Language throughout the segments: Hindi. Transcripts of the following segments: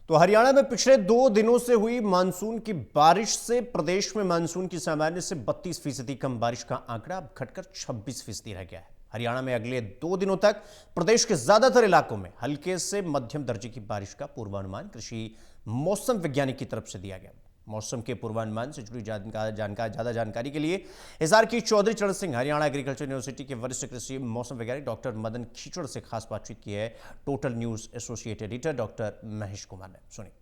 तो हरियाणा में पिछले 2 दिनों से हुई मानसून की बारिश से प्रदेश में मानसून की सामान्य से 32% कम बारिश का आंकड़ा अब घटकर 26% रह गया है। हरियाणा में अगले 2 दिनों तक प्रदेश के ज्यादातर इलाकों में हल्के से मध्यम दर्जे की बारिश का पूर्वानुमान कृषि मौसम वैज्ञानिक की तरफ से दिया गया। मौसम के पूर्वानुमान से जुड़ी ज्यादा जानकारी के लिए हिसार की चौधरी चरण सिंह हरियाणा एग्रीकल्चर यूनिवर्सिटी के वरिष्ठ कृषि मौसम वैज्ञानिक डॉक्टर मदन खीचड़ से खास बातचीत की है total news associate editor doctor Mahesh Kumar ने। सुनिए।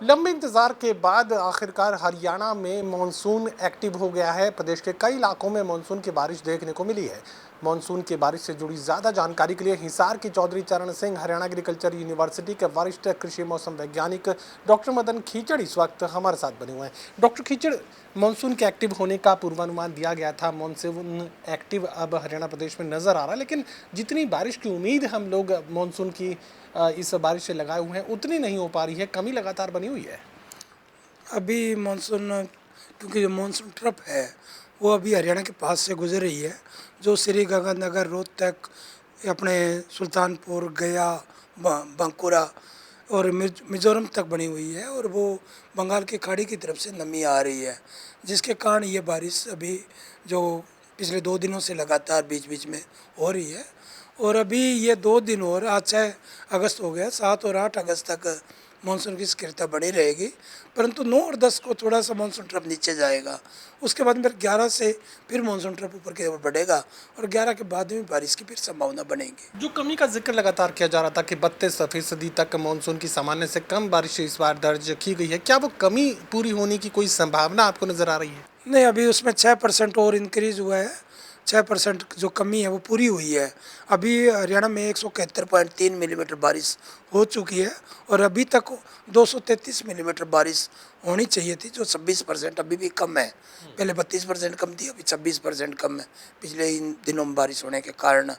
लंबे इंतजार के बाद आखिरकार हरियाणा में मानसून एक्टिव हो गया है। प्रदेश के कई इलाकों में मानसून की बारिश देखने को मिली है। मानसून की बारिश से जुड़ी ज़्यादा जानकारी के लिए हिसार की चौधरी चरण सिंह हरियाणा एग्रीकल्चर यूनिवर्सिटी के वरिष्ठ कृषि मौसम वैज्ञानिक डॉक्टर मदन खीचड़ इस वक्त हमारे साथ बने हुए हैं। डॉक्टर खीचड़, मानसून के एक्टिव होने का पूर्वानुमान दिया गया था, मानसून एक्टिव अब हरियाणा प्रदेश में नज़र आ रहा है, लेकिन जितनी बारिश की उम्मीद हम लोग मानसून की इस बारिश से लगाए हुए हैं उतनी नहीं हो पा रही है, कमी लगातार बनी हुई है। अभी मानसून, क्योंकि जो मानसून ट्रफ है वो अभी हरियाणा के पास से गुजर रही है, जो श्री गंगानगर, रोहतक, अपने सुल्तानपुर, गया, बांकुरा और मिजोरम तक बनी हुई है और वो बंगाल की खाड़ी की तरफ से नमी आ रही है, जिसके कारण ये बारिश अभी जो पिछले 2 दिनों से लगातार बीच बीच में हो रही है। और अभी ये 2 दिन और, आज 6 अगस्त हो गया, 7 और 8 अगस्त तक मानसून की स्थिरता बनी रहेगी, परंतु 9 और 10 को थोड़ा सा मानसून ट्रफ नीचे जाएगा। उसके बाद फिर 11 से फिर मानसून ट्रफ ऊपर की ओर बढ़ेगा और 11 के बाद में बारिश की फिर संभावना बनेगी। जो कमी का जिक्र लगातार किया जा रहा था कि 32% तक मानसून की सामान्य से कम बारिश इस बार दर्ज की गई है, क्या वो कमी पूरी होने की कोई संभावना आपको नजर आ रही है? नहीं, अभी उसमें 6% और इंक्रीज हुआ है। 6% जो कमी है वो पूरी हुई है। अभी हरियाणा में 171.3 मिलीमीटर बारिश हो चुकी है और अभी तक 233 मिलीमीटर बारिश होनी चाहिए थी, जो 26% अभी भी कम है। पहले 32% कम थी, अभी 26% कम है पिछले इन दिनों में बारिश होने के कारण।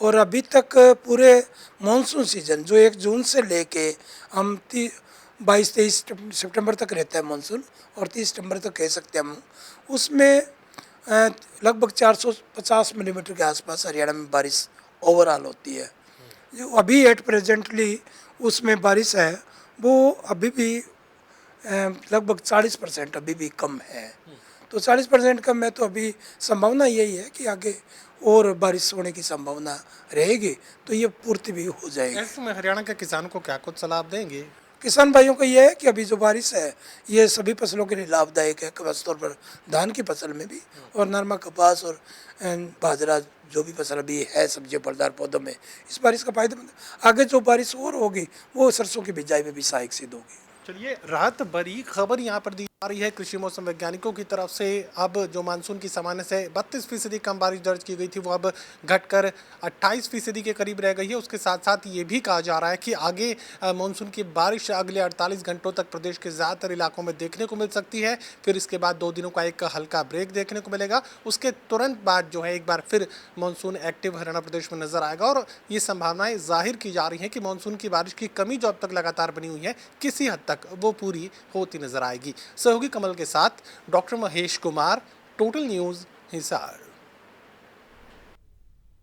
और अभी तक पूरे मानसून सीजन जो 1 जून से लेके हम 22-23 सितंबर तक रहता है मानसून, और 30 सितंबर तक कह सकते हैं हम, उसमें लगभग 450 मिलीमीटर के आसपास हरियाणा में बारिश ओवरऑल होती है। जो अभी एट प्रेजेंटली उसमें बारिश है वो अभी भी लगभग 40% अभी भी कम है। तो 40% कम है, तो अभी संभावना यही है कि आगे और बारिश होने की संभावना रहेगी, तो ये पूर्ति भी हो जाएगी। ऐसे में हरियाणा के किसानों को क्या कुछ सलाह देंगे? किसान भाइयों को ये है कि अभी जो बारिश है ये सभी फसलों के लिए लाभदायक है, खासतौर पर धान की फसल में भी, और नरमा, कपास और बाजरा, जो भी फसल अभी है सब्जी फलदार पौधों में, इस बारिश का फायदेमंद। आगे जो बारिश और होगी वो सरसों की बिजाई में भी सहायक सिद्ध होगी। चलिए, राहत भरी खबर यहाँ पर दी जा रही है कृषि मौसम वैज्ञानिकों की तरफ से। अब जो मानसून की सामान्य से 32% कम बारिश दर्ज की गई थी वो अब घटकर 28% के करीब रह गई है। उसके साथ साथ ये भी कहा जा रहा है कि आगे मानसून की बारिश अगले 48 घंटों तक प्रदेश के ज़्यादातर इलाकों में देखने को मिल सकती है। फिर इसके बाद 2 दिनों का एक हल्का ब्रेक देखने को मिलेगा। उसके तुरंत बाद जो है एक बार फिर मानसून एक्टिव हरियाणा प्रदेश में नजर आएगा और ये संभावनाएं जाहिर की जा रही हैं कि मानसून की बारिश की कमी जो अब तक लगातार बनी हुई है किसी हद तक वो पूरी होती नजर आएगी। सहयोगी कमल के साथ doctor Mahesh Kumar, total news, Hisar.